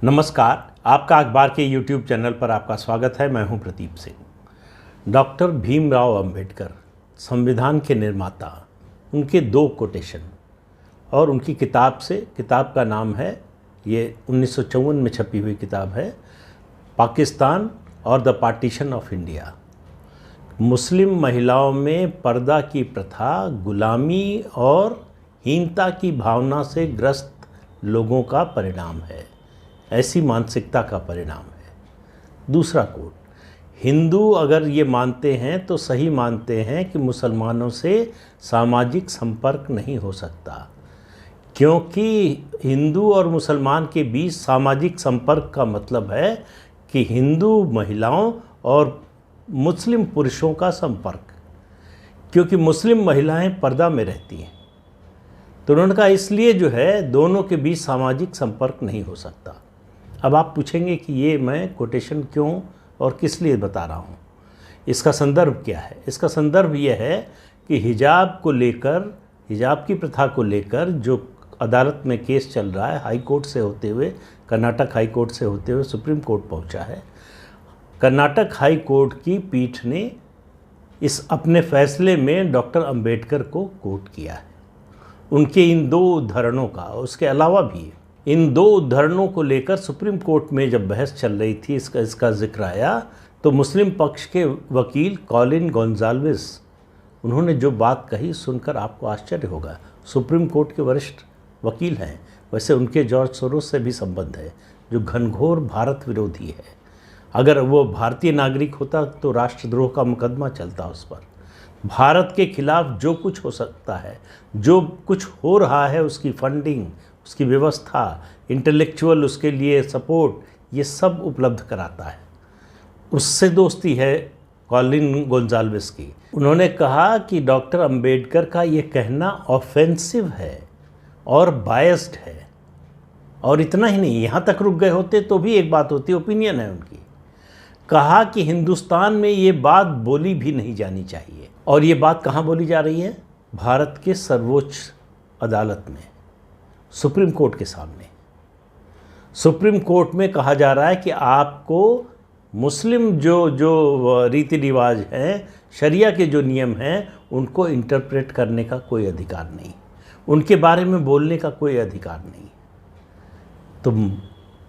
नमस्कार, आपका अखबार के YouTube चैनल पर आपका स्वागत है। मैं हूं प्रदीप सिंह। डॉक्टर भीमराव अंबेडकर संविधान के निर्माता, उनके दो कोटेशन और उनकी किताब का नाम है, ये 1954 में छपी हुई किताब है, पाकिस्तान और द पार्टीशन ऑफ इंडिया। मुस्लिम महिलाओं में पर्दा की प्रथा, गुलामी और हीनता की भावना से ग्रस्त लोगों का परिणाम है, ऐसी मानसिकता का परिणाम है। दूसरा कोट, हिंदू अगर ये मानते हैं तो सही मानते हैं कि मुसलमानों से सामाजिक संपर्क नहीं हो सकता, क्योंकि हिंदू और मुसलमान के बीच सामाजिक संपर्क का मतलब है कि हिंदू महिलाओं और मुस्लिम पुरुषों का संपर्क, क्योंकि मुस्लिम महिलाएं पर्दा में रहती हैं। तो उन्होंने कहा इसलिए जो है दोनों के बीच सामाजिक संपर्क नहीं हो सकता। अब आप पूछेंगे कि ये मैं कोटेशन क्यों और किस लिए बता रहा हूँ, इसका संदर्भ क्या है। इसका संदर्भ ये है कि हिजाब की प्रथा को लेकर जो अदालत में केस चल रहा है, हाई कोर्ट से होते हुए, कर्नाटक हाई कोर्ट से होते हुए सुप्रीम कोर्ट पहुँचा है। कर्नाटक हाई कोर्ट की पीठ ने इस अपने फैसले में डॉक्टर अंबेडकर को कोट किया है, उनके इन दो उद्धरणों का। उसके अलावा भी इन दो उद्धरणों को लेकर सुप्रीम कोर्ट में जब बहस चल रही थी, इसका जिक्र आया, तो मुस्लिम पक्ष के वकील कॉलिन गोंजाल्विस, उन्होंने जो बात कही सुनकर आपको आश्चर्य होगा। सुप्रीम कोर्ट के वरिष्ठ वकील हैं, वैसे उनके जॉर्ज सोरोस से भी संबंध है, जो घनघोर भारत विरोधी है। अगर वो भारतीय नागरिक होता तो राष्ट्रद्रोह का मुकदमा चलता उस पर। भारत के खिलाफ जो कुछ हो सकता है, जो कुछ हो रहा है, उसकी फंडिंग, उसकी व्यवस्था, इंटेलेक्चुअल उसके लिए सपोर्ट, ये सब उपलब्ध कराता है। उससे दोस्ती है कॉलिन गोंजाल्विस की। उन्होंने कहा कि डॉक्टर अंबेडकर का ये कहना ऑफेंसिव है और बायस्ड है। और इतना ही नहीं, यहाँ तक रुक गए होते तो भी एक बात होती, ओपिनियन है उनकी। कहा कि हिंदुस्तान में ये बात बोली भी नहीं जानी चाहिए। और ये बात कहाँ बोली जा रही है? भारत के सर्वोच्च अदालत में, सुप्रीम कोर्ट के सामने। सुप्रीम कोर्ट में कहा जा रहा है कि आपको मुस्लिम जो रीति रिवाज हैं, शरिया के जो नियम हैं, उनको इंटरप्रेट करने का कोई अधिकार नहीं, उनके बारे में बोलने का कोई अधिकार नहीं। तो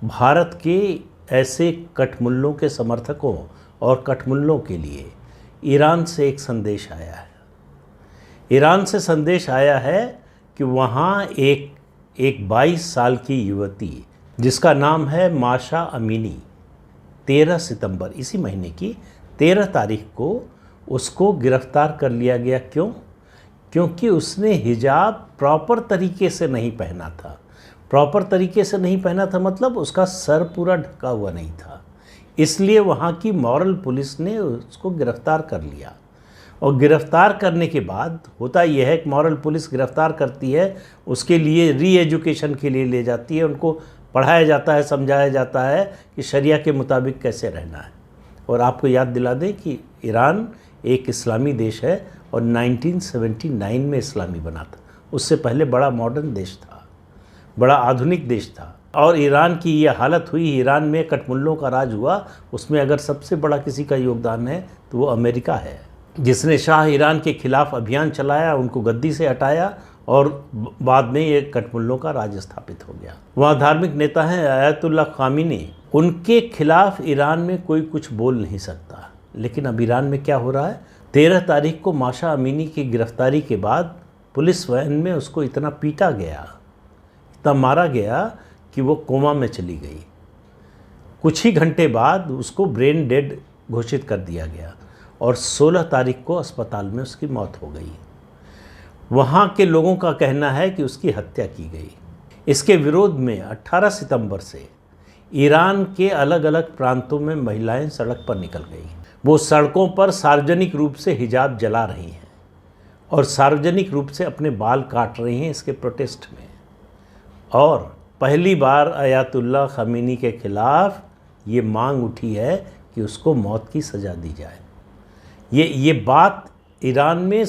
भारत के ऐसे कठमुल्लों के समर्थकों और कठमुल्लों के लिए ईरान से एक संदेश आया है। ईरान से संदेश आया है कि वहाँ एक 22 साल की युवती, जिसका नाम है माशा अमीनी, 13 सितंबर, इसी महीने की 13 तारीख को उसको गिरफ्तार कर लिया गया। क्यों? क्योंकि उसने हिजाब प्रॉपर तरीके से नहीं पहना था। प्रॉपर तरीके से नहीं पहना था मतलब उसका सर पूरा ढका हुआ नहीं था। इसलिए वहाँ की मॉरल पुलिस ने उसको गिरफ्तार कर लिया। और गिरफ्तार करने के बाद होता यह है कि मॉरल पुलिस गिरफ्तार करती है, उसके लिए री एजुकेशन के लिए ले जाती है, उनको पढ़ाया जाता है, समझाया जाता है कि शरिया के मुताबिक कैसे रहना है। और आपको याद दिला दें कि ईरान एक इस्लामी देश है और 1979 में इस्लामी बना था। उससे पहले बड़ा मॉडर्न देश था, बड़ा आधुनिक देश था। और ईरान की ये हालत हुई, ईरान में कठमुल्लों का राज हुआ। उसमें अगर सबसे बड़ा किसी का योगदान है तो वो अमेरिका है, जिसने शाह ईरान के खिलाफ अभियान चलाया, उनको गद्दी से हटाया और बाद में ये कठमुल्लों का राज स्थापित हो गया। वहाँ धार्मिक नेता हैं आयतुल्लाह खामिनी, उनके खिलाफ ईरान में कोई कुछ बोल नहीं सकता। लेकिन अब ईरान में क्या हो रहा है? 13 तारीख को माशा अमीनी की गिरफ्तारी के बाद पुलिस वैन में उसको इतना पीटा गया, इतना मारा गया कि वो कोमा में चली गई। कुछ ही घंटे बाद उसको ब्रेन डेड घोषित कर दिया गया और 16 तारीख को अस्पताल में उसकी मौत हो गई। वहाँ के लोगों का कहना है कि उसकी हत्या की गई। इसके विरोध में 18 सितंबर से ईरान के अलग अलग प्रांतों में महिलाएं सड़क पर निकल गई। वो सड़कों पर सार्वजनिक रूप से हिजाब जला रही हैं और सार्वजनिक रूप से अपने बाल काट रही हैं इसके प्रोटेस्ट में। और पहली बार आयतुल्लाह खामेनी के खिलाफ ये मांग उठी है कि उसको मौत की सज़ा दी जाए। ये बात ईरान में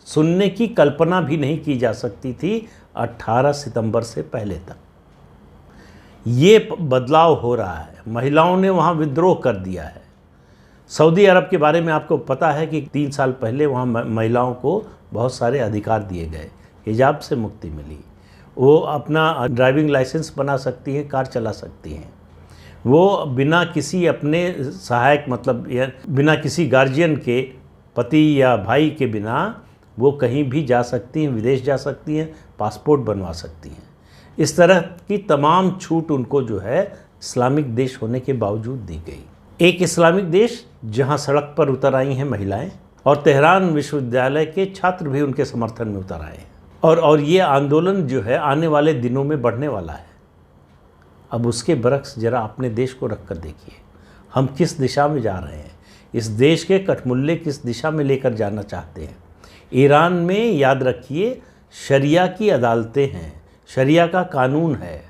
सुनने की कल्पना भी नहीं की जा सकती थी 18 सितंबर से पहले तक। ये बदलाव हो रहा है। महिलाओं ने वहाँ विद्रोह कर दिया है। सऊदी अरब के बारे में आपको पता है कि 3 साल पहले वहाँ महिलाओं को बहुत सारे अधिकार दिए गए, हिजाब से मुक्ति मिली, वो अपना ड्राइविंग लाइसेंस बना सकती हैं, कार चला सकती हैं, वो बिना किसी अपने सहायक मतलब या बिना किसी गार्जियन के, पति या भाई के बिना वो कहीं भी जा सकती हैं, विदेश जा सकती हैं, पासपोर्ट बनवा सकती हैं। इस तरह की तमाम छूट उनको जो है इस्लामिक देश होने के बावजूद दी गई। एक इस्लामिक देश जहां सड़क पर उतर आई हैं महिलाएं, और तेहरान विश्वविद्यालय के छात्र भी उनके समर्थन में उतर आए हैं। और ये आंदोलन जो है आने वाले दिनों में बढ़ने वाला है। अब उसके बरक्स जरा अपने देश को रख कर देखिए, हम किस दिशा में जा रहे हैं, इस देश के कठमुल्ले किस दिशा में लेकर जाना चाहते हैं। ईरान में याद रखिए शरिया की अदालतें हैं, शरिया का कानून है,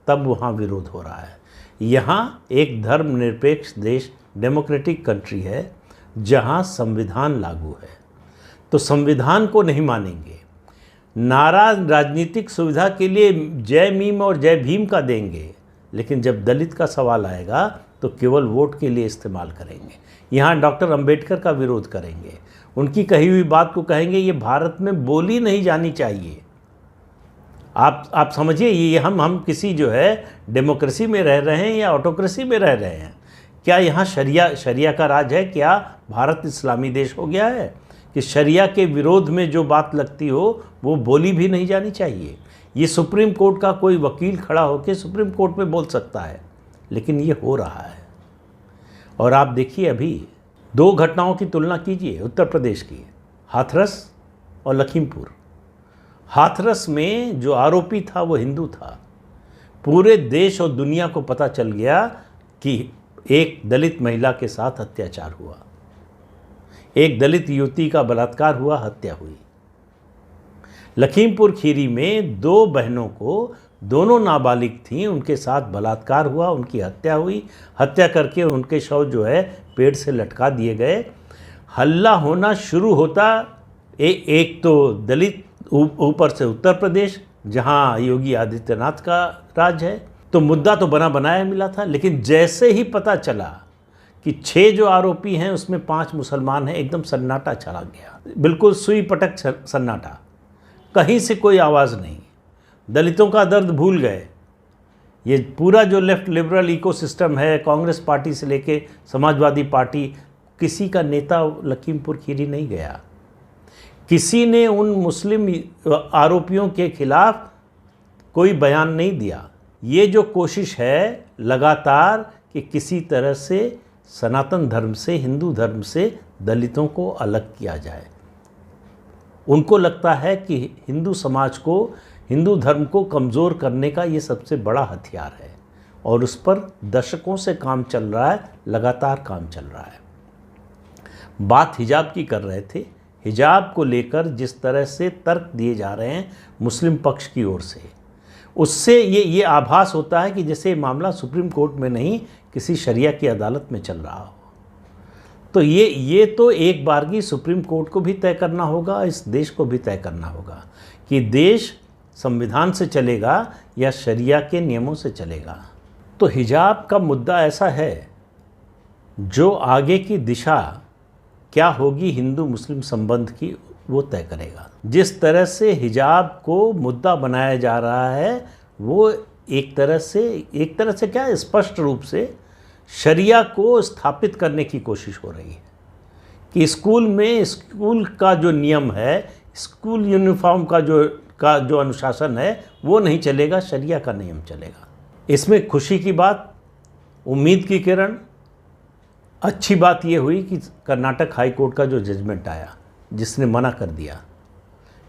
तब वहाँ विरोध हो रहा है। यहाँ एक धर्मनिरपेक्ष देश, डेमोक्रेटिक कंट्री है, जहाँ संविधान लागू है, तो संविधान को नहीं मानेंगे। नारा राजनीतिक सुविधा के लिए जय मीम और जय भीम का देंगे, लेकिन जब दलित का सवाल आएगा तो केवल वोट के लिए इस्तेमाल करेंगे। यहाँ डॉक्टर अंबेडकर का विरोध करेंगे, उनकी कही हुई बात को कहेंगे ये भारत में बोली नहीं जानी चाहिए। आप समझिए, ये हम किसी जो है डेमोक्रेसी में रह रहे हैं या ऑटोक्रेसी में रह रहे हैं? क्या यहाँ शरिया का राज है? क्या भारत इस्लामी देश हो गया है कि शरिया के विरोध में जो बात लगती हो वो बोली भी नहीं जानी चाहिए? ये सुप्रीम कोर्ट का कोई वकील खड़ा होकर सुप्रीम कोर्ट में बोल सकता है, लेकिन ये हो रहा है। और आप देखिए, अभी 2 घटनाओं की तुलना कीजिए उत्तर प्रदेश की, हाथरस और लखीमपुर। हाथरस में जो आरोपी था वो हिंदू था। पूरे देश और दुनिया को पता चल गया कि एक दलित महिला के साथ अत्याचार हुआ, एक दलित युवती का बलात्कार हुआ, हत्या हुई। लखीमपुर खीरी में 2 बहनों को, दोनों नाबालिग थीं, उनके साथ बलात्कार हुआ, उनकी हत्या हुई। हत्या करके उनके शव जो है पेड़ से लटका दिए गए। हल्ला होना शुरू होता, एक तो दलित, ऊपर से उत्तर प्रदेश जहां योगी आदित्यनाथ का राज है, तो मुद्दा तो बना बनाया मिला था। लेकिन जैसे ही पता चला कि 6 जो आरोपी हैं उसमें 5 मुसलमान हैं, एकदम सन्नाटा छा गया, बिल्कुल सुई पटक सन्नाटा, कहीं से कोई आवाज़ नहीं। दलितों का दर्द भूल गए। ये पूरा जो लेफ्ट लिबरल इकोसिस्टम है, कांग्रेस पार्टी से लेके समाजवादी पार्टी, किसी का नेता लखीमपुर खीरी नहीं गया। किसी ने उन मुस्लिम आरोपियों के खिलाफ कोई बयान नहीं दिया। ये जो कोशिश है लगातार कि किसी तरह से सनातन धर्म से, हिंदू धर्म से दलितों को अलग किया जाए। उनको लगता है कि हिंदू समाज को, हिंदू धर्म को कमज़ोर करने का ये सबसे बड़ा हथियार है, और उस पर दशकों से काम चल रहा है, लगातार काम चल रहा है। बात हिजाब की कर रहे थे। हिजाब को लेकर जिस तरह से तर्क दिए जा रहे हैं मुस्लिम पक्ष की ओर से, उससे ये आभास होता है कि जैसे मामला सुप्रीम कोर्ट में नहीं, किसी शरिया की अदालत में चल रहा हो। तो ये तो एक बारगी सुप्रीम कोर्ट को भी तय करना होगा, इस देश को भी तय करना होगा कि देश संविधान से चलेगा या शरिया के नियमों से चलेगा। तो हिजाब का मुद्दा ऐसा है जो आगे की दिशा क्या होगी हिंदू मुस्लिम संबंध की, वो तय करेगा। जिस तरह से हिजाब को मुद्दा बनाया जा रहा है, वो एक तरह से क्या, स्पष्ट रूप से शरिया को स्थापित करने की कोशिश हो रही है कि स्कूल का जो नियम है, स्कूल यूनिफॉर्म का जो अनुशासन है, वो नहीं चलेगा, शरिया का नियम चलेगा। इसमें खुशी की बात, उम्मीद की किरण, अच्छी बात ये हुई कि कर्नाटक हाई कोर्ट का जो जजमेंट आया, जिसने मना कर दिया,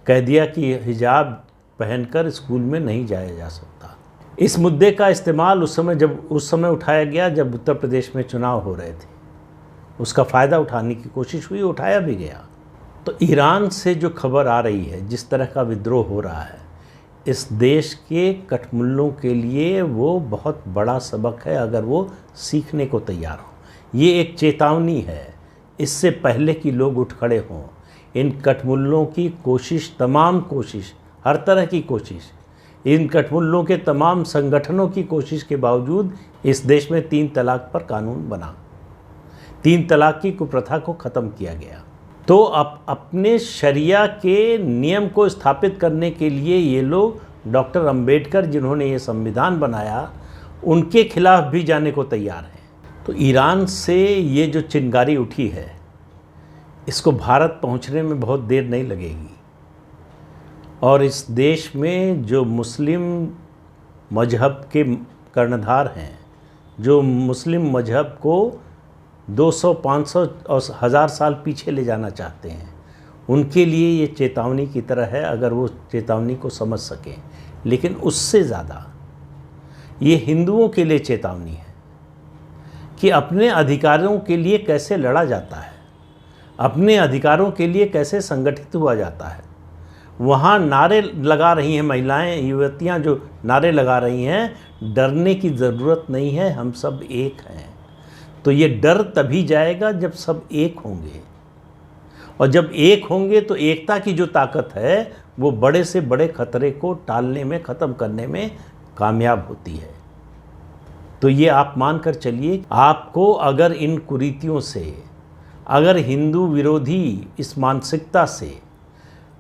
कह दिया कि हिजाब पहनकर स्कूल में नहीं जाया जा सकता। इस मुद्दे का इस्तेमाल उस समय उठाया गया जब उत्तर प्रदेश में चुनाव हो रहे थे। उसका फ़ायदा उठाने की कोशिश हुई, उठाया भी गया। तो ईरान से जो खबर आ रही है, जिस तरह का विद्रोह हो रहा है, इस देश के कठमुल्लों के लिए वो बहुत बड़ा सबक है, अगर वो सीखने को तैयार हो। ये एक चेतावनी है, इससे पहले कि लोग उठ खड़े हों। इन कठमुल्लों की कोशिश, तमाम कोशिश, हर तरह की कोशिश, इन गठबंधनों के तमाम संगठनों की कोशिश के बावजूद इस देश में 3 तलाक पर कानून बना, 3 तलाक की कुप्रथा को ख़त्म किया गया। तो अपने शरिया के नियम को स्थापित करने के लिए ये लोग डॉक्टर अंबेडकर जिन्होंने ये संविधान बनाया उनके खिलाफ भी जाने को तैयार हैं। तो ईरान से ये जो चिंगारी उठी है इसको भारत पहुंचने में बहुत देर नहीं लगेगी, और इस देश में जो मुस्लिम मजहब के कर्णधार हैं, जो मुस्लिम मजहब को 200, 500 और 1000 साल पीछे ले जाना चाहते हैं, उनके लिए ये चेतावनी की तरह है, अगर वो चेतावनी को समझ सकें। लेकिन उससे ज़्यादा ये हिंदुओं के लिए चेतावनी है कि अपने अधिकारों के लिए कैसे लड़ा जाता है, अपने अधिकारों के लिए कैसे संगठित हुआ जाता है। वहाँ नारे लगा रही हैं महिलाएं, युवतियाँ जो नारे लगा रही हैं, डरने की ज़रूरत नहीं है, हम सब एक हैं। तो ये डर तभी जाएगा जब सब एक होंगे, और जब एक होंगे तो एकता की जो ताकत है वो बड़े से बड़े खतरे को टालने में, ख़त्म करने में कामयाब होती है। तो ये आप मान कर चलिए, आपको अगर इन कुरीतियों से, अगर हिंदू विरोधी इस मानसिकता से,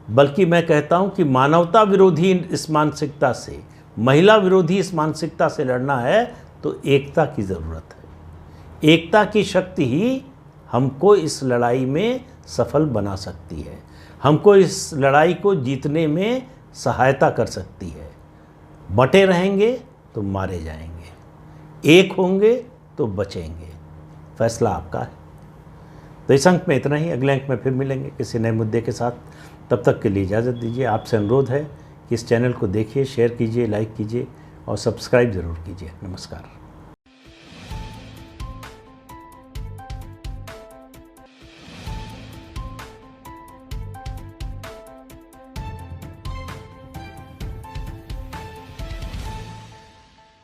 बल्कि मैं कहता हूँ कि मानवता विरोधी इस मानसिकता से, महिला विरोधी इस मानसिकता से लड़ना है तो एकता की ज़रूरत है। एकता की शक्ति ही हमको इस लड़ाई में सफल बना सकती है, हमको इस लड़ाई को जीतने में सहायता कर सकती है। बटे रहेंगे तो मारे जाएंगे, एक होंगे तो बचेंगे। फैसला आपका है। तो इस अंक में इतना ही, अगले अंक में फिर मिलेंगे किसी नए मुद्दे के साथ। तब तक के लिए इजाज़त दीजिए। आपसे अनुरोध है कि इस चैनल को देखिए, शेयर कीजिए, लाइक कीजिए और सब्सक्राइब ज़रूर कीजिए। नमस्कार।